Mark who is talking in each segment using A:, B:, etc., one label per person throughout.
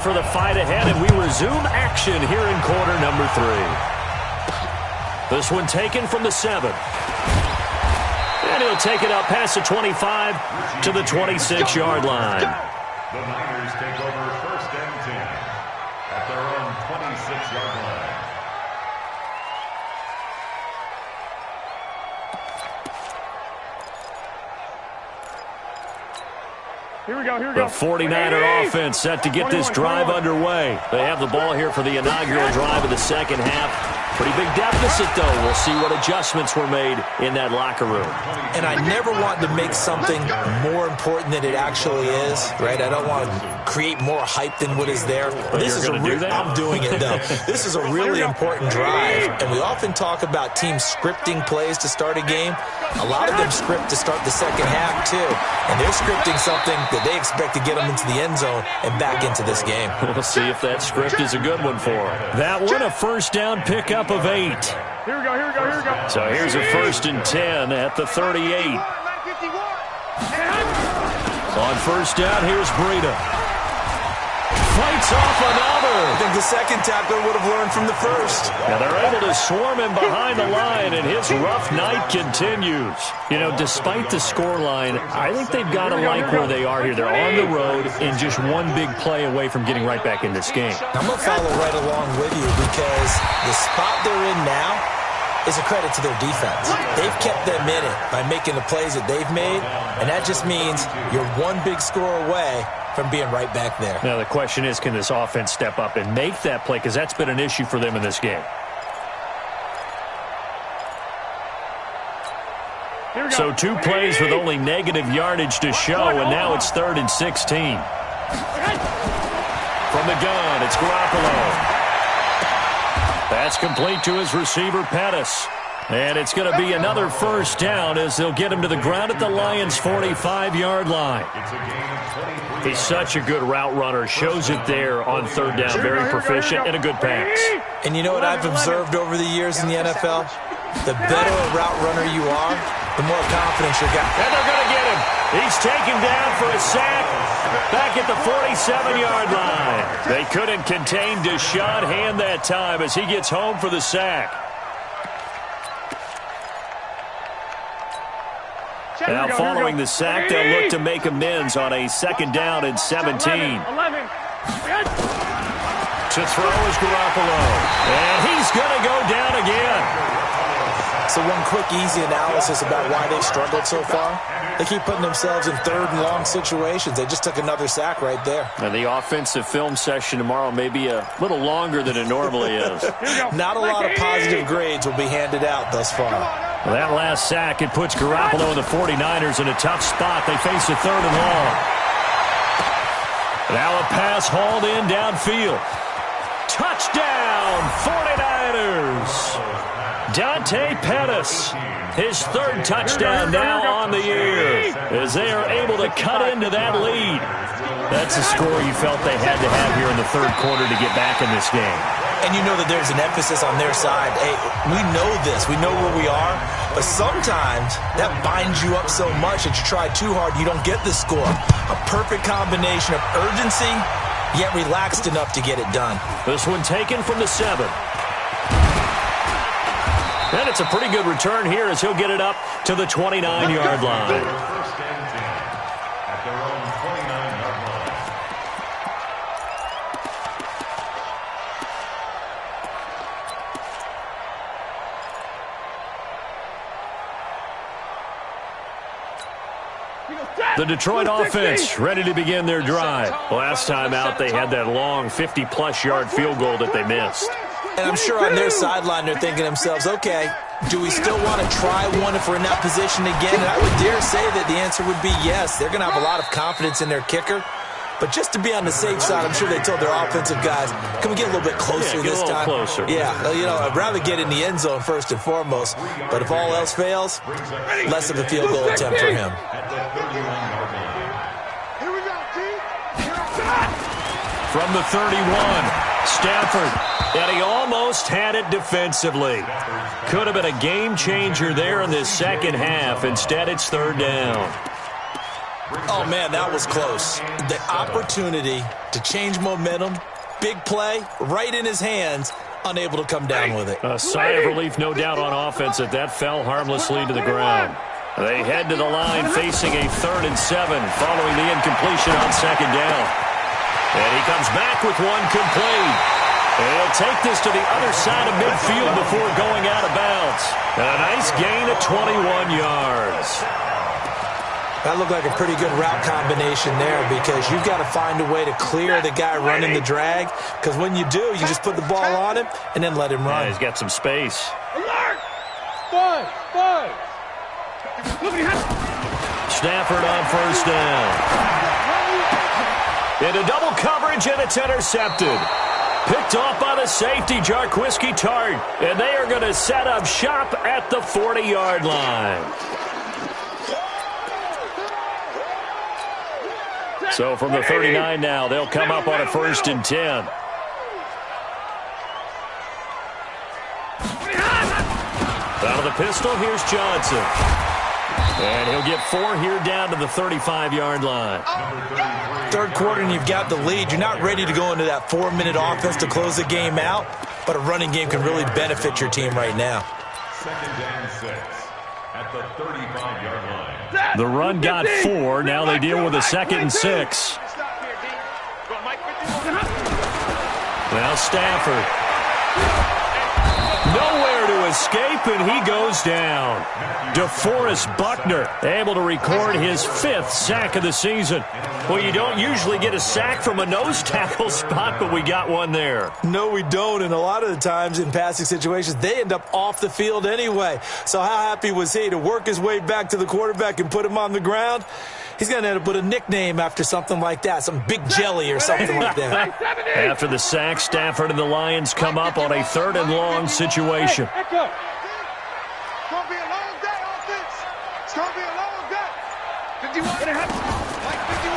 A: For the fight ahead, and we resume action here in quarter number 3. This one taken from the 7. And he'll take it up past the 25 to the 26-yard line.
B: The Niners take over 1st and 10 at their own 26-yard line.
C: Here we go.
A: The 49er offense set to get this drive underway. They have the ball here for the inaugural drive of the second half. Pretty big deficit, though. We'll see what adjustments were made in that locker room.
D: And I never want to make something more important than it actually is, right? I don't want to create more hype than what is there.
A: This is
D: I'm doing it, though. This is a really important drive, and we often talk about teams scripting plays to start a game. A lot of them script to start the second half, too. And they're scripting something that they expect to get them into the end zone and back into this game.
A: We'll see if that script is a good one for them. That one, a first down pickup of 8.
C: Here we go.
A: So here's a 1st and 10 at the 38. On first down, here's Breida. Fights off another.
D: I think the second tackler would have learned from the first.
A: Now they're able to swarm him behind the line, and his rough night continues. You know, despite the scoreline, I think they've got to like where they are here. They're on the road and just one big play away from getting right back in this game.
D: I'm going to follow right along with you because the spot they're in now is a credit to their defense. They've kept them in it by making the plays that they've made, and that just means you're one big score away from being right back there.
A: Now the question is, can this offense step up and make that play? Because that's been an issue for them in this game. So 2 plays with only negative yardage to show, and now it's 3rd and 16. From the gun, it's Garoppolo. That's complete to his receiver, Pettis. And it's going to be another first down as they'll get him to the ground at the Lions' 45-yard line. He's such a good route runner. Shows it there on 3rd down. Very proficient and a good pass.
D: And you know what I've observed over the years in the NFL? The better a route runner you are, the more confidence you got.
A: And they're going to get him. He's taken down for a sack back at the 47-yard line. They couldn't contain Deshaun Hand that time as he gets home for the sack. Now following the sack, they'll look to make amends on a 2nd down and 17. To throw is Garoppolo. And he's going to go down again.
D: So one quick, easy analysis about why they've struggled so far. They keep putting themselves in 3rd and long situations. They just took another sack right there.
A: Now the offensive film session tomorrow may be a little longer than it normally is.
D: Not a lot of positive grades will be handed out thus far.
A: Well, that last sack, it puts Garoppolo and the 49ers in a tough spot. They face a 3rd and long. Now a pass hauled in downfield. Touchdown, 49ers. Dante Pettis, his 3rd touchdown now on the year as they are able to cut into that lead. That's a score you felt they had to have here in the 3rd quarter to get back in this game.
D: And you know that there's an emphasis on their side. Hey, we know this. We know where we are. But sometimes that binds you up so much that you try too hard, you don't get the score. A perfect combination of urgency, yet relaxed enough to get it done.
A: This one taken from the 7. And it's a pretty good return here as he'll get it up to the 29-yard line.
B: 1st and 10 at their own 29-yard line.
A: The Detroit offense ready to begin their drive. Last time out, they had that long 50-plus yard field goal that they missed.
D: And I'm sure on their sideline they're thinking to themselves, okay, do we still want to try one if we're in that position again? And I would dare say that the answer would be yes. They're going to have a lot of confidence in their kicker. But just to be on the safe side, I'm sure they told their offensive guys, can we get a little bit closer this time?
A: Closer.
D: Yeah, you know, I'd rather get in the end zone first and foremost. But if all else fails, less of a field goal attempt for him.
A: From the 31, Stafford, and he almost had it defensively. Could have been a game changer there in this second half. Instead, it's 3rd down.
D: Oh, man, that was close. The opportunity to change momentum, big play, right in his hands, unable to come down with it.
A: A sigh of relief, no doubt, on offense that that fell harmlessly to the ground. They head to the line facing a 3rd and 7 following the incompletion on 2nd down. And he comes back with one complete. And he'll take this to the other side of midfield before going out of bounds. A nice gain of 21 yards.
D: That looked like a pretty good route combination there because you've got to find a way to clear the guy running the drag, because when you do, you just put the ball on him and then let him run.
A: Yeah, he's got some space.
C: Alert! Five.
A: Stafford on 1st down. Into double coverage, and it's intercepted. Picked off by the safety, Jarquiski Tart, and they are going to set up shop at the 40-yard line. So from the 39 now, they'll come up on a 1st and 10. Out of the pistol, here's Johnson. And he'll get 4 here down to the 35-yard line.
D: 3rd quarter and you've got the lead. You're not ready to go into that 4-minute offense to close the game out, but a running game can really benefit your team right now.
B: 2nd and 6 at the 35-yard line.
A: The run got 4. Now they deal with a 2nd and 6. Now Stafford. Nowhere to escape, and he goes down. DeForest Buckner able to record his 5th sack of the season. Well, you don't usually get a sack from a nose tackle spot, but we got one there.
D: No, we don't, and a lot of the times in passing situations, they end up off the field anyway. So how happy was he to work his way back to the quarterback and put him on the ground? He's going to end up with a nickname after something like that, some Big Jelly or something like that.
A: After the sack, Stafford and the Lions come up on a 3rd and long situation.
C: It's going to be a long day, offense. It's going to be a long day.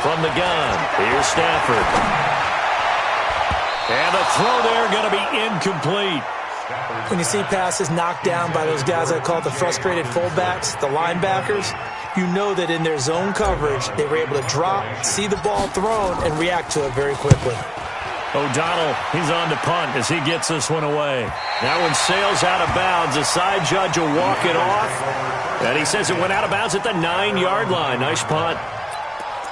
A: From the gun, here's Stafford. And the throw there going to be incomplete.
D: When you see passes knocked down by those guys I call the frustrated fullbacks, the linebackers, you know that in their zone coverage, they were able to drop, see the ball thrown, and react to it very quickly.
A: O'Donnell, he's on to punt as he gets this one away. That one sails out of bounds. The side judge will walk it off. And he says it went out of bounds at the 9-yard line. Nice punt.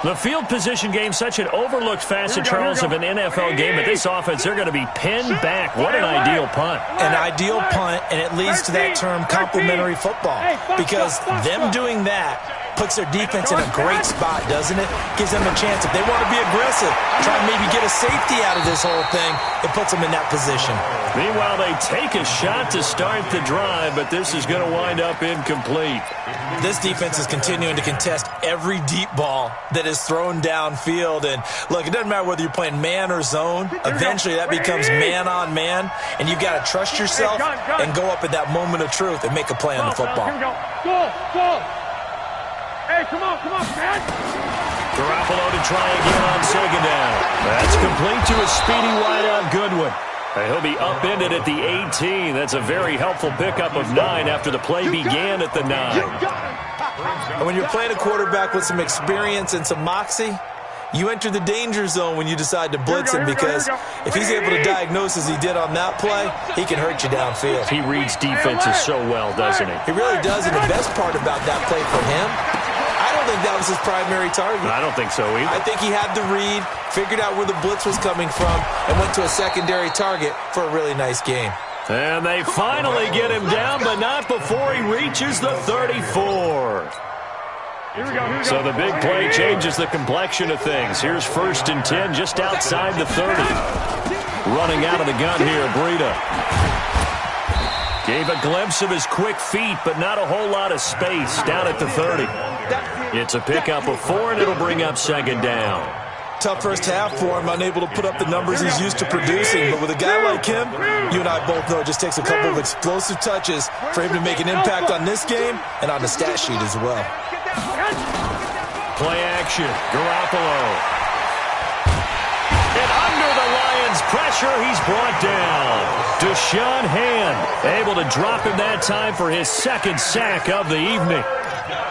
A: The field position game, such an overlooked facet, Charles, of an NFL game. But this offense, they're going to be pinned back. What an ideal punt.
D: An ideal punt, and it leads to that term complementary football. Because them doing that puts their defense in a great spot, doesn't it? Gives them a chance. If they want to be aggressive, try and maybe get a safety out of this whole thing, it puts them in that position.
A: Meanwhile, they take a shot to start the drive, but this is going to wind up incomplete.
D: This defense is continuing to contest every deep ball that is thrown downfield. And look, it doesn't matter whether you're playing man or zone. Eventually, that becomes man on man, and you've got to trust yourself and go up at that moment of truth and make a play on the football.
C: Go. Hey, come on, man.
A: Garoppolo to try again on 2nd down. That's complete to a speedy wideout Goodwin. He'll be upended at the 18. That's a very helpful pickup of 9 after the play began at the 9.
D: And when you're playing a quarterback with some experience and some moxie, you enter the danger zone when you decide to blitz him, because if he's able to diagnose as he did on that play, he can hurt you downfield.
A: He reads defenses so well, doesn't he?
D: He really does, and the best part about that play for him, I don't think that was his primary target.
A: I don't think so either.
D: I think he had the read, figured out where the blitz was coming from, and went to a secondary target for a really nice game.
A: And they finally get him down, but not before he reaches the 34.
C: Here we go.
A: So the big play changes the complexion of things. Here's 1st and 10 just outside the 30. Running out of the gun here, Breida. Gave a glimpse of his quick feet, but not a whole lot of space down at the 30. It's a pickup of 4, and it'll bring up 2nd down.
D: Tough first half for him, unable to put up the numbers he's used to producing. But with a guy like him, you and I both know it just takes a couple of explosive touches for him to make an impact on this game and on the stat sheet as well.
A: Play action, Garoppolo. And under the Lions' pressure. pressure. He's brought down. Deshaun Hand able to drop him that time for his second sack of the evening.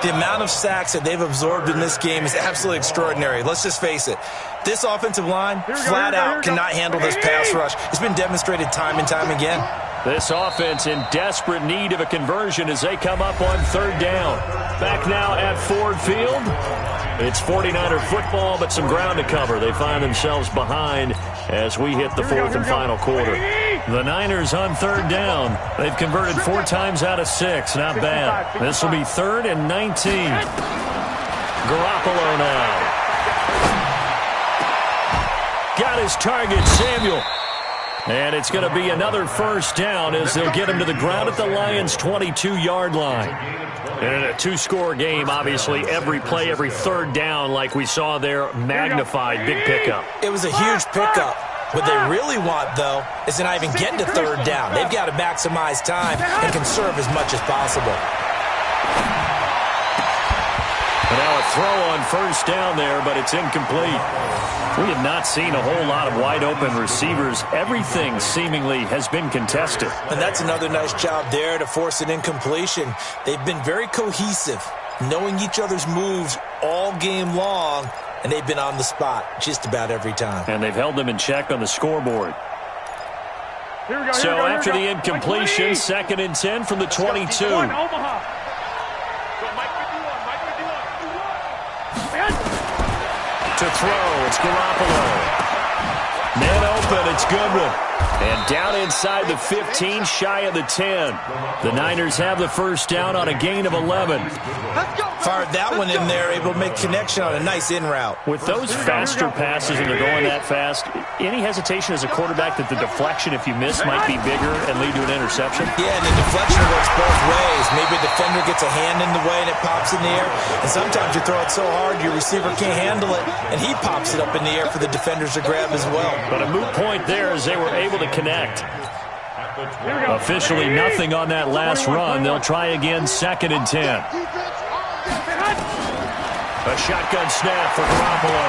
D: The amount of sacks that they've absorbed in this game is absolutely extraordinary. Let's just face it. This offensive line, flat out, cannot handle this pass rush. It's been demonstrated time and time again.
A: This offense in desperate need of a conversion as they come up on third down. Back now at Ford Field. It's 49er football, but some ground to cover. They find themselves behind as we hit the fourth and final quarter. The Niners on third down. They've converted 4 times out of 6. Not bad. This will be 3rd and 19. Garoppolo now. Got his target, Samuel. And it's going to be another first down as they'll get him to the ground at the Lions' 22-yard line. And in a 2-score game, obviously, every play, every third down, like we saw there, magnified, big pickup.
D: It was a huge pickup. What they really want, though, is to not even get to third down. They've got to maximize time and conserve as much as possible.
A: And now a throw on first down there, but it's incomplete. We have not seen a whole lot of wide-open receivers. Everything seemingly has been contested.
D: And that's another nice job there to force an incompletion. They've been very cohesive, knowing each other's moves all game long, and they've been on the spot just about every time.
A: And they've held them in check on the scoreboard. So after the incompletion, 2nd and 10 from the 22. To throw, it's Garoppolo. Man open, it's Goodwin. And down inside the 15, shy of the 10. The Niners have the first down on a gain of 11.
D: Fired that one in there, able to make connection on a nice in route.
A: With those faster passes and they're going that fast, any hesitation as a quarterback that the deflection, if you miss, might be bigger and lead to an interception?
D: Yeah, and the deflection works both ways. Maybe a defender gets a hand in the way and it pops in the air. And sometimes you throw it so hard your receiver can't handle it, and he pops it up in the air for the defenders to grab as well.
A: But a moot point there as they were able to connect. Officially nothing on that last run. They'll try again, 2nd and 10. A shotgun snap for Garoppolo.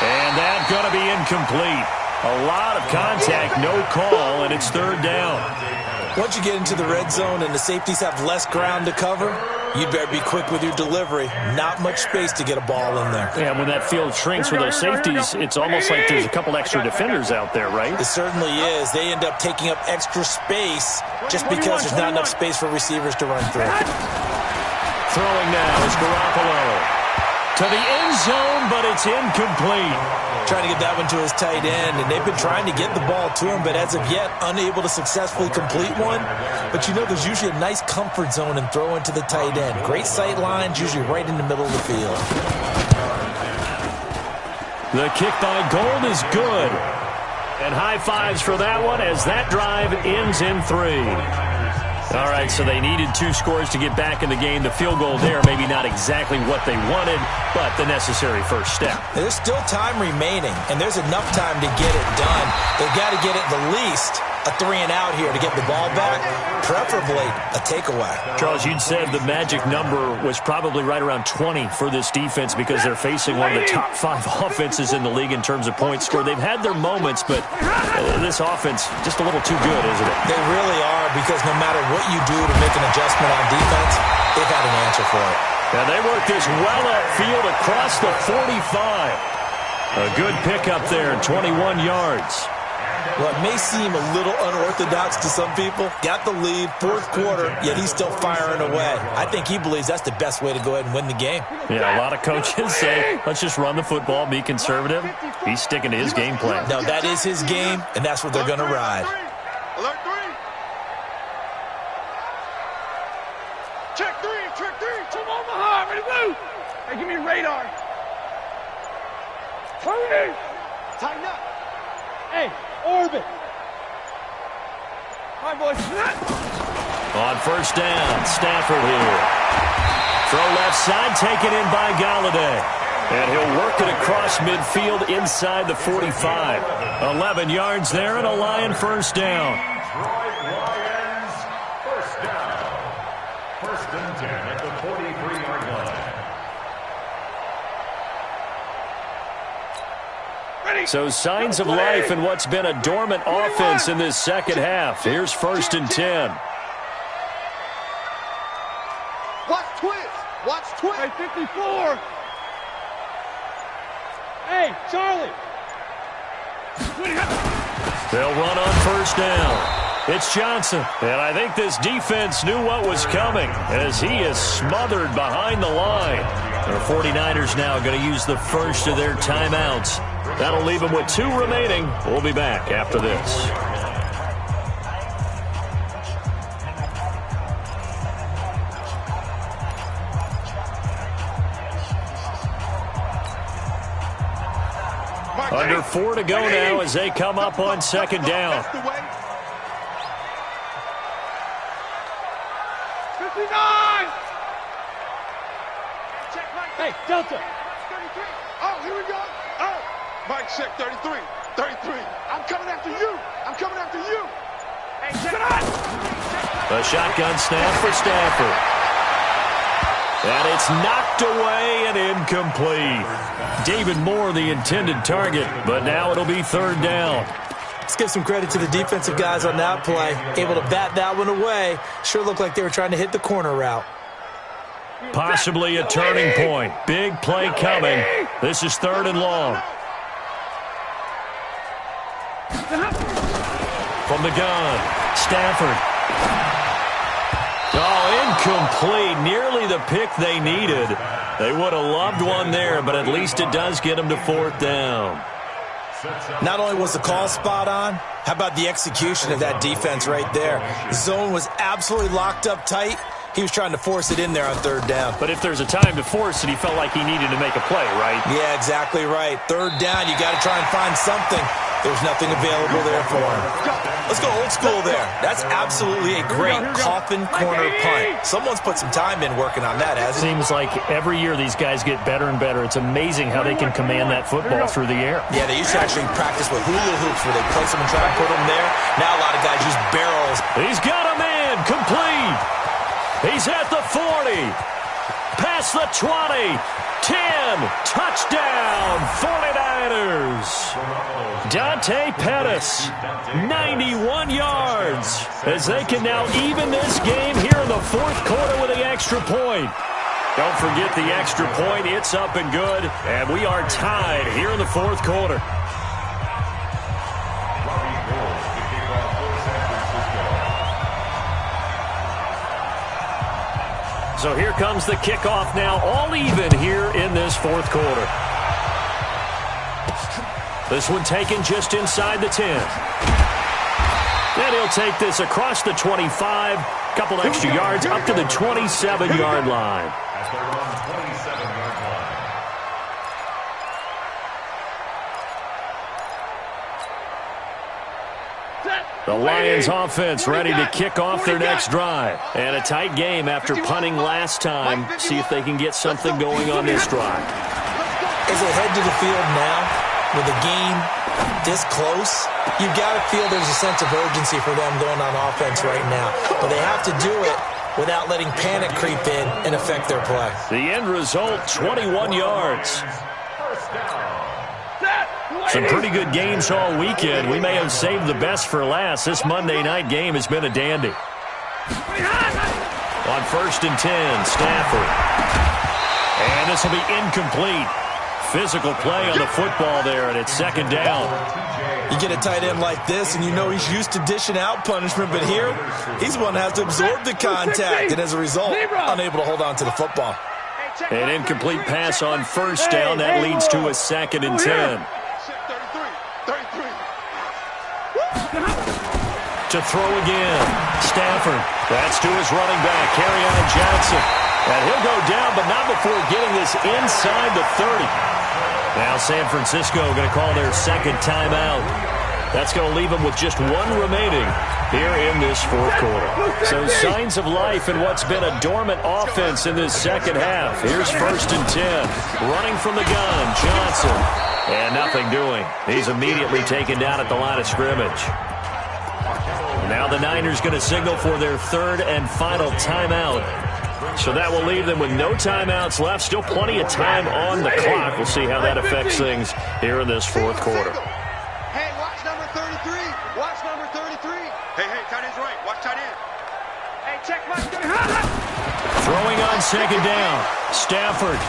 A: And that's going to be incomplete. A lot of contact, no call, and it's 3rd down.
D: Once you get into the red zone and the safeties have less ground to cover, you'd better be quick with your delivery. Not much space to get a ball in there.
A: Yeah, when that field shrinks with those safeties, it's almost like there's a couple extra defenders out there, right?
D: It certainly is. They end up taking up extra space just because there's not enough space for receivers to run through.
A: Throwing now is Garoppolo. To the end zone, but it's incomplete.
D: Trying to get that one to his tight end, and they've been trying to get the ball to him, but as of yet, unable to successfully complete one. But you know, there's usually a nice comfort zone and throw into the tight end. Great sight lines, usually right in the middle of the field.
A: The kick by Gold is good. And high fives for that one as that drive ends in 3. All right, so they needed 2 scores to get back in the game. The field goal there, maybe not exactly what they wanted, but the necessary first step.
D: There's still time remaining, and there's enough time to get it done. They've got to get it the least a 3-and-out here to get the ball back, preferably a takeaway.
A: Charles, you'd said the magic number was probably right around 20 for this defense because they're facing one of the top 5 offenses in the league in terms of points scored. They've had their moments, but this offense just a little too good, isn't it?
D: They really are, because no matter what you do to make an adjustment on defense, they've had an answer for it.
A: And they work this well upfield across the 45. A good pickup there, 21 yards.
D: Well, it may seem a little unorthodox to some people. Got the lead, 4th quarter, yet he's still firing away. I think he believes that's the best way to go ahead and win the game.
A: Yeah, a lot of coaches say, let's just run the football, be conservative. He's sticking to his game plan.
D: No, that is his game, and that's what they're going to ride.
C: Alert 3. Check 3, check 3. Come on, Omaha, ready to move. Hey, give me a radar. Hurry. Tighten up. Hey, orbit. All right, boys.
A: On first down, Stafford here. Throw left side, taken in by Galladay. And he'll work it across midfield inside the 45. 11 yards there and a Lion first down.
B: Lions first down. 1st and 10 at the 43-yard line.
A: So signs of life in what's been a dormant offense in this second half. Here's 1st and 10.
C: Watch twist. Watch twist.
E: Hey, 54. Hey, Charlie.
A: They'll run on 1st down. It's Johnson, and I think this defense knew what was coming as he is smothered behind the line. The 49ers now going to use the first of their timeouts. That'll leave them with 2 remaining. We'll be back after this. Under 4 to go now as they come up on 2nd down.
E: 59! Hey, Delta.
C: 33. Oh, here we go. Oh, Mike check 33. 33. I'm coming after you. I'm coming after you. Hey, check it out.
A: A shotgun snap for Stafford. And it's knocked away and incomplete. David Moore, the intended target, but now it'll be 3rd down.
D: Let's give some credit to the defensive guys on that play. Able to bat that one away. Sure looked like they were trying to hit the corner route.
A: Possibly a turning point. Big play coming. This is 3rd and long. From the gun, Stafford. Oh, incomplete. Nearly the pick they needed. They would have loved one there, but at least it does get them to 4th down.
D: Not only was the call spot on, how about the execution of that defense right there? The zone was absolutely locked up tight. He was trying to force it in there on 3rd down.
A: But if there's a time to force it, he felt like he needed to make a play, right?
D: Yeah, exactly right. 3rd down, you got to try and find something. There's nothing available there for him. Let's go old school there. That's absolutely a great coffin corner punt. Someone's put some time in working on that, hasn't he?
A: Seems like every year these guys get better and better. It's amazing how they can command that football through the air.
D: Yeah, they used to actually practice with hula hoops where they place them and try and put them there. Now a lot of guys use barrels.
A: He's got a man complete. He's at the 40. Past the 20. 10. Touchdown, 49ers. Dante Pettis, 91 yards, as they can now even this game here in the 4th quarter with the extra point. Don't forget the extra point. It's up and good, and we are tied here in the 4th quarter. So here comes the kickoff now, all even here in this 4th quarter. This one taken just inside the 10. And he'll take this across the 25, couple extra yards up to the 27-yard line. The Lions offense ready to kick off their next drive. And a tight game after punting last time. See if they can get something going on this drive.
D: As they head to the field now, with the game this close, you've got to feel there's a sense of urgency for them going on offense right now. But they have to do it without letting panic creep in and affect their play.
A: The end result, 21 yards. Some pretty good games all weekend. We may have saved the best for last. This Monday night game has been a dandy. On 1st and 10, Stafford. And this will be incomplete. Physical play on the football there, and it's 2nd down.
D: You get a tight end like this, and you know he's used to dishing out punishment, but here, he's one that has to absorb the contact, and as a result, unable to hold on to the football.
A: An incomplete pass on 1st down. That leads to a 2nd and 10. To throw again. Stafford. That's to his running back, Kerryon Johnson. And he'll go down, but not before getting this inside the 30. Now San Francisco going to call their 2nd timeout. That's going to leave them with just 1 remaining here in this 4th quarter. So signs of life in what's been a dormant offense in this 2nd half. Here's 1st and 10. Running from the gun, Johnson. And nothing doing. He's immediately taken down at the line of scrimmage. Now the Niners going to signal for their 3rd and final timeout. So that will leave them with no timeouts left. Still plenty of time on the clock. We'll see how that affects things here in this fourth quarter.
C: Hey, watch number 33. Watch number 33. Hey, tight end's right. Watch tight end. Hey, check my...
A: Throwing on second down. Stafford.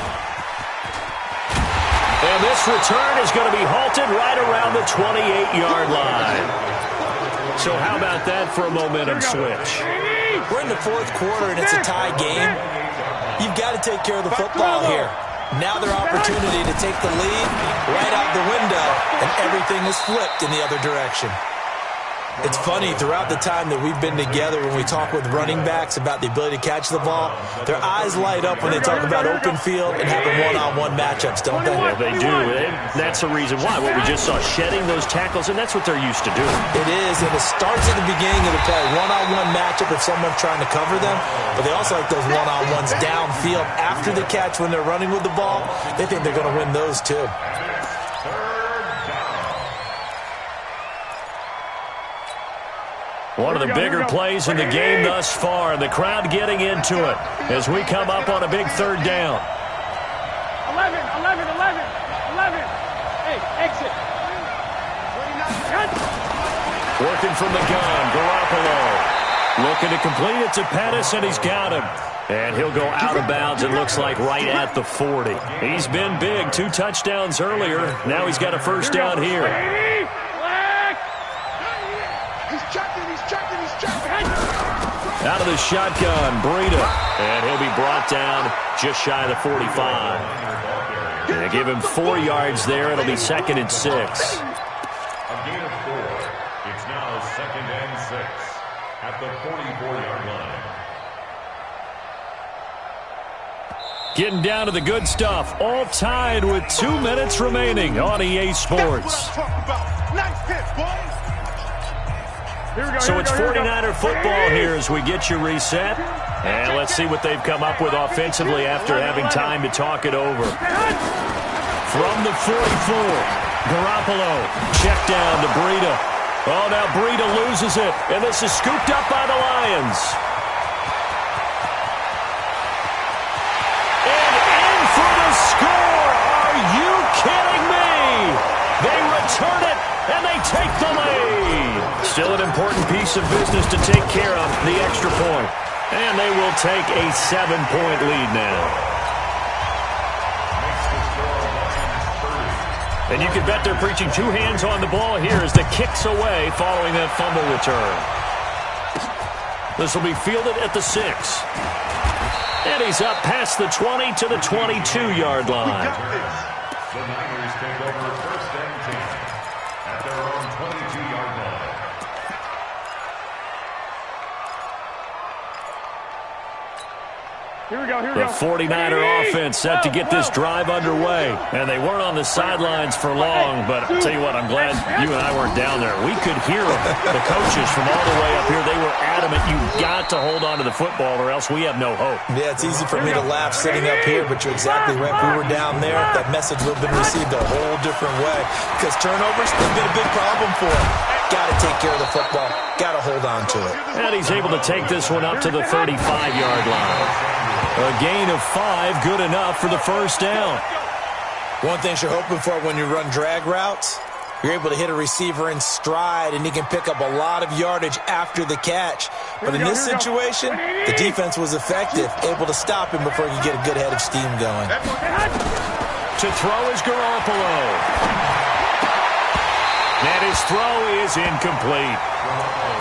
A: And this return is going to be halted right around the 28-yard line. So how about that for a momentum switch?
D: We're in the fourth quarter, and it's a tie game. You've got to take care of the football here. Now their opportunity to take the lead right out the window, and everything is flipped in the other direction. It's funny, throughout the time that we've been together, when we talk with running backs about the ability to catch the ball, their eyes light up when they talk about open field and having one-on-one matchups, don't they?
A: Yeah, they do. And that's the reason why. What we just saw, shedding those tackles, and that's what they're used to doing.
D: It is, and it starts at the beginning of the play. One-on-one matchup if someone's trying to cover them, but they also like those one-on-ones downfield after the catch when they're running with the ball. They think they're going to win those too.
A: One of the bigger plays in the game thus far, and the crowd getting into it as we come up on a big third down.
E: 11. Hey, exit.
A: Working from the gun, Garoppolo. Looking to complete it to Pettis, and he's got him. And he'll go out of bounds, it looks like, right at the 40. He's been big, 2 touchdowns earlier. Now he's got a first down here. Out of the shotgun, Breida. And he'll be brought down just shy of the 45. They give him 4 yards there. It'll be 2nd and 6.
B: A gain of 4. It's now 2nd and 6 at the 44-yard line.
A: Getting down to the good stuff. All tied with 2 minutes remaining on EA Sports.
C: Nice hit, boys.
A: So it's 49er football here as we get you reset. And let's see what they've come up with offensively after having time to talk it over. From the 44, Garoppolo. Check down to Breida. Oh, now Breida loses it. And this is scooped up by the Lions. And in for the score. Are you kidding me? They return it, and they take the lead. Still an important piece of business to take care of, the extra point. And they will take a 7-point lead now. And you can bet they're preaching 2 hands on the ball here as the kick's away following that fumble return. This will be fielded at the 6. And he's up past the 20 to the 22-yard line.
B: The Niners take over 1st and 10 at their own 22-yard line.
E: Here we go.
A: The 49er offense set to get this drive underway. And they weren't on the sidelines for long, but I'll tell you what, I'm glad you and I weren't down there. We could hear them. The coaches from all the way up here, they were adamant, you've got to hold on to the football or else we have no hope.
D: Yeah, it's easy for me to laugh sitting up here, but you're exactly right. If we were down there, that message would have been received a whole different way because turnovers have been a big problem for them. Got to take care of the football. Got to hold on to it.
A: And he's able to take this one up to the 35-yard line. A gain of 5, good enough for the first down.
D: One thing you're hoping for when you run drag routes, you're able to hit a receiver in stride, and he can pick up a lot of yardage after the catch. But in this situation, the defense was effective, able to stop him before he could get a good head of steam going.
A: To throw is Garoppolo. And his throw is incomplete.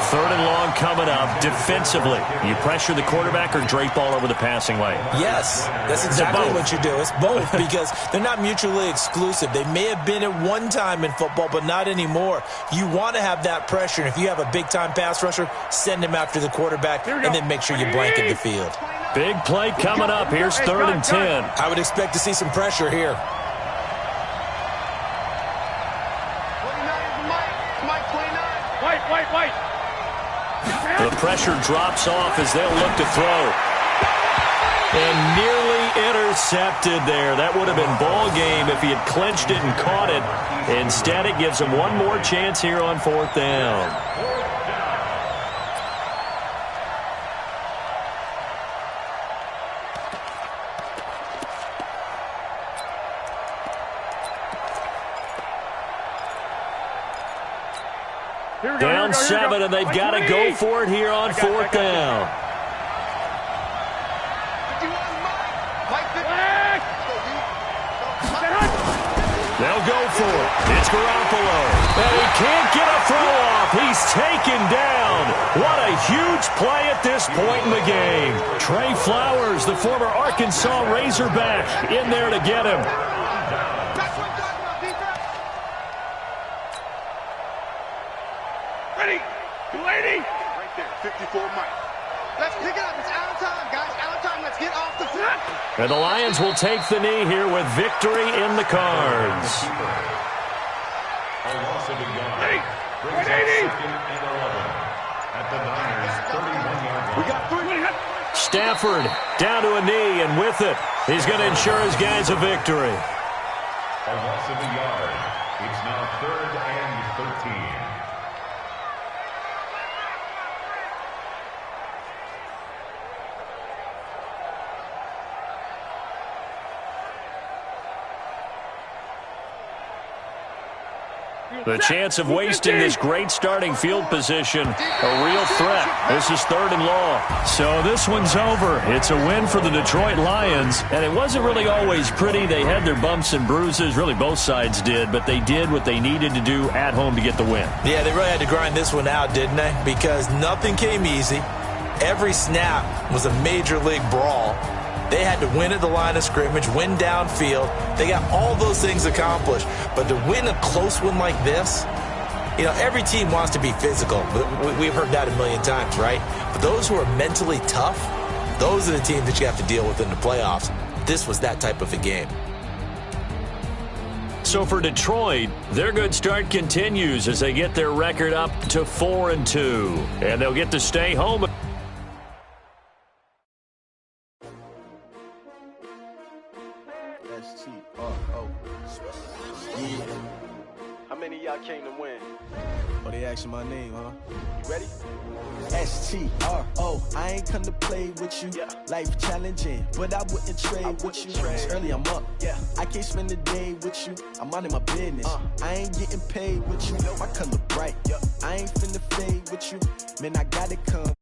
A: 3rd and long coming up. Defensively, you pressure the quarterback or drape all over the passing lane?
D: Yes, that's exactly what you do. It's both because they're not mutually exclusive. They may have been at one time in football, but not anymore. You want to have that pressure, and if you have a big-time pass rusher, send him after the quarterback and then make sure you blanket the field.
A: Big play coming up. Here's 3rd and 10.
D: I would expect to see some pressure here.
E: White.
A: The pressure drops off as they'll look to throw. And nearly intercepted there. That would have been ball game if he had clinched it and caught it. Instead, it gives him one more chance here on 4th down. Down 7, and they've got to go for it here on 4th down. They'll go for it. It's Garoppolo. And he can't get a throw off. He's taken down. What a huge play at this point in the game. Trey Flowers, the former Arkansas Razorback, in there to get him.
C: Ready. Right there, 54 Mike. Let's pick it up. It's out of time, guys. Out of time. Let's get off the field.
A: And the Lions will take the knee here with victory in the cards.
B: A loss of a yard. Brings up 2nd and 11 at the Niners' 31-yard line.
C: We got 3.
A: Stafford down to a knee, and with it, he's going to ensure his guys a victory.
B: A loss of a yard. It's now 3rd and 13.
A: The chance of wasting this great starting field position, a real threat. This is 3rd and long. So this one's over. It's a win for the Detroit Lions, and it wasn't really always pretty. They had their bumps and bruises. Really, both sides did, but they did what they needed to do at home to get the win.
D: Yeah, they really had to grind this one out, didn't they? Because nothing came easy. Every snap was a major league brawl. They had to win at the line of scrimmage, win downfield. They got all those things accomplished. But to win a close one like this, you know, every team wants to be physical. We've heard that a million times, right? But those who are mentally tough, those are the teams that you have to deal with in the playoffs. This was that type of a game.
A: So for Detroit, their good start continues as they get their record up to 4-2. And they'll get to stay home.
F: Yeah. How many of y'all came to win? Oh, they asking my name, huh? You ready? S-T-R-O. I ain't come to play with you. Yeah. Life challenging, but I wouldn't trade with you. It's early, I'm up. Yeah. I can't spend the day with you. I'm minding my business. I ain't getting paid with you. My color bright. Yeah. I ain't finna fade with you. Man, I gotta come.